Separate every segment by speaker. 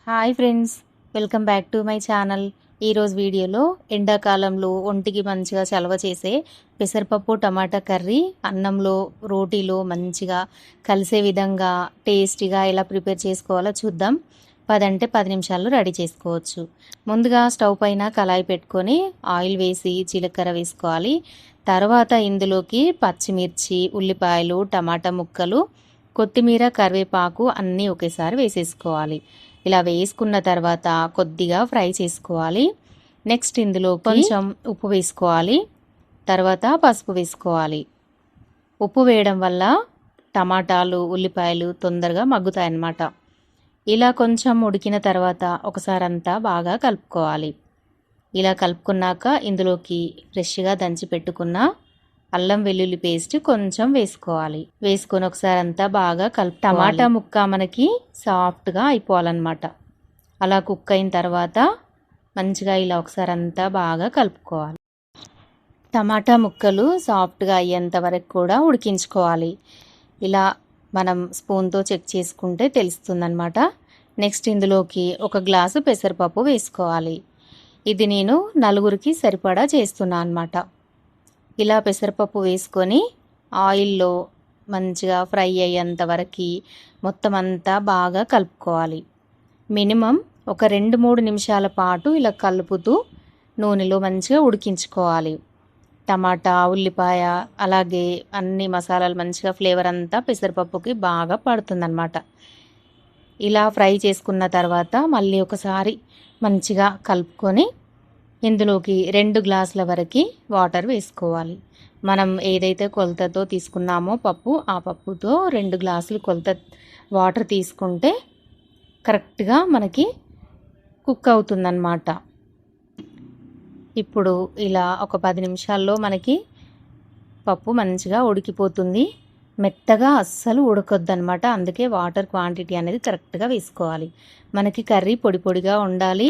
Speaker 1: Hi friends, welcome back to my channel. ఈరోజు వీడియోలో ఎండాకాలంలో ఒంటికి మంచిగా చలవ చేసే పెసరపప్పు టమాటా కర్రీ అన్నంలో రోటీలో మంచిగా కలిసే విధంగా టేస్టీగా ఎలా ప్రిపేర్ చేసుకోవాలో చూద్దాం. 10 నిమిషాల్లో రెడీ చేసుకోవచ్చు. ముందుగా స్టవ్ పైన కళాయి పెట్టుకొని ఆయిల్ వేసి జీలకర్ర వేసుకోవాలి. తర్వాత ఇందులోకి పచ్చిమిర్చి, ఉల్లిపాయలు, టమాటా ముక్కలు, కొత్తిమీర, కరివేపాకు అన్నీ ఒకేసారి వేసేసుకోవాలి. ఇలా వేసుకున్న తర్వాత కొద్దిగా ఫ్రై చేసుకోవాలి. నెక్స్ట్ ఇందులో కొంచెం ఉప్పు వేసుకోవాలి. తర్వాత పసుపు వేసుకోవాలి. ఉప్పు వేయడం వల్ల టమాటాలు, ఉల్లిపాయలు తొందరగా మగ్గుతాయి అన్నమాట. ఇలా కొంచెం ఉడికిన తర్వాత ఒకసారి అంతా బాగా కలుపుకోవాలి. ఇలా కలుపుకున్నాక ఇందులోకి ఫ్రెష్గా దంచి పెట్టుకున్న అల్లం వెల్లుల్లి పేస్ట్ కొంచెం వేసుకోవాలి. వేసుకొని ఒకసారి అంతా బాగా టమాటా ముక్క మనకి సాఫ్ట్గా అయిపోవాలన్నమాట. అలా కుక్ అయిన తర్వాత మంచిగా ఇలా ఒకసారి అంతా బాగా కలుపుకోవాలి. టమాటా ముక్కలు సాఫ్ట్గా అయ్యేంత వరకు కూడా ఉడికించుకోవాలి. ఇలా మనం స్పూన్తో చెక్ చేసుకుంటే తెలుస్తుందన్నమాట. నెక్స్ట్ ఇందులోకి 1 గ్లాసు పెసరపప్పు వేసుకోవాలి. ఇది నేను 4కి సరిపడా చేస్తున్నా అన్నమాట. ఇలా పెసరపప్పు వేసుకొని ఆయిల్లో మంచిగా ఫ్రై అయ్యేంత వరకు మొత్తం అంతా బాగా కలుపుకోవాలి. మినిమం ఒక 2-3 నిమిషాల పాటు ఇలా కలుపుతూ నూనెలో మంచిగా ఉడికించుకోవాలి. టమాటా, ఉల్లిపాయ అలాగే అన్ని మసాలాలు మంచిగా ఫ్లేవర్ అంతా పెసరపప్పుకి బాగా పడుతుందన్నమాట. ఇలా ఫ్రై చేసుకున్న తర్వాత మళ్ళీ ఒకసారి మంచిగా కలుపుకొని ఇందులోకి 2 గ్లాసుల వరకు వాటర్ వేసుకోవాలి. మనం ఏదైతే కొలతతో తీసుకున్నామో పప్పు, ఆ పప్పుతో 2 గ్లాసులు కొలత వాటర్ తీసుకుంటే కరెక్ట్గా మనకి కుక్ అవుతుందన్నమాట. ఇప్పుడు ఇలా ఒక 10 నిమిషాల్లో మనకి పప్పు మంచిగా ఉడికిపోతుంది. మెత్తగా అస్సలు ఉడకొద్దనమాట. అందుకే వాటర్ క్వాంటిటీ అనేది కరెక్ట్గా వేసుకోవాలి. మనకి కర్రీ పొడి పొడిగా ఉండాలి,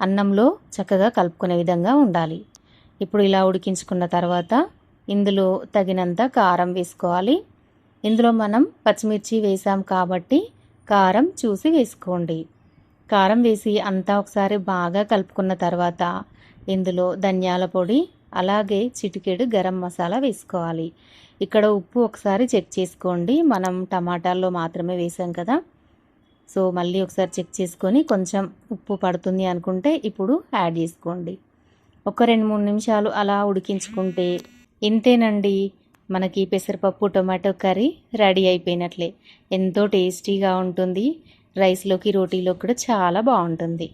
Speaker 1: అన్నంలో చక్కగా కలుపుకునే విధంగా ఉండాలి. ఇప్పుడు ఇలా ఉడికించుకున్న తర్వాత ఇందులో తగినంత కారం వేసుకోవాలి. ఇందులో మనం పచ్చిమిర్చి వేసాం కాబట్టి కారం చూసి వేసుకోండి. కారం వేసి అంతా ఒకసారి బాగా కలుపుకున్న తర్వాత ఇందులో ధనియాల పొడి అలాగే చిటికెడు గరం మసాలా వేసుకోవాలి. ఇక్కడ ఉప్పు ఒకసారి చెక్ చేసుకోండి. మనం టమాటాల్లో మాత్రమే వేసాం కదా, సో మళ్ళీ ఒకసారి చెక్ చేసుకొని కొంచెం ఉప్పు పడుతుంది అనుకుంటే ఇప్పుడు యాడ్ చేసుకోండి. ఒక 2-3 నిమిషాలు అలా ఉడికించుకుంటే ఇంతేనండి, మనకి పెసరపప్పు టొమాటో కర్రీ రెడీ అయిపోయినట్లే. ఎంతో టేస్టీగా ఉంటుంది. రైస్లోకి, రోటీలో కూడా చాలా బాగుంటుంది.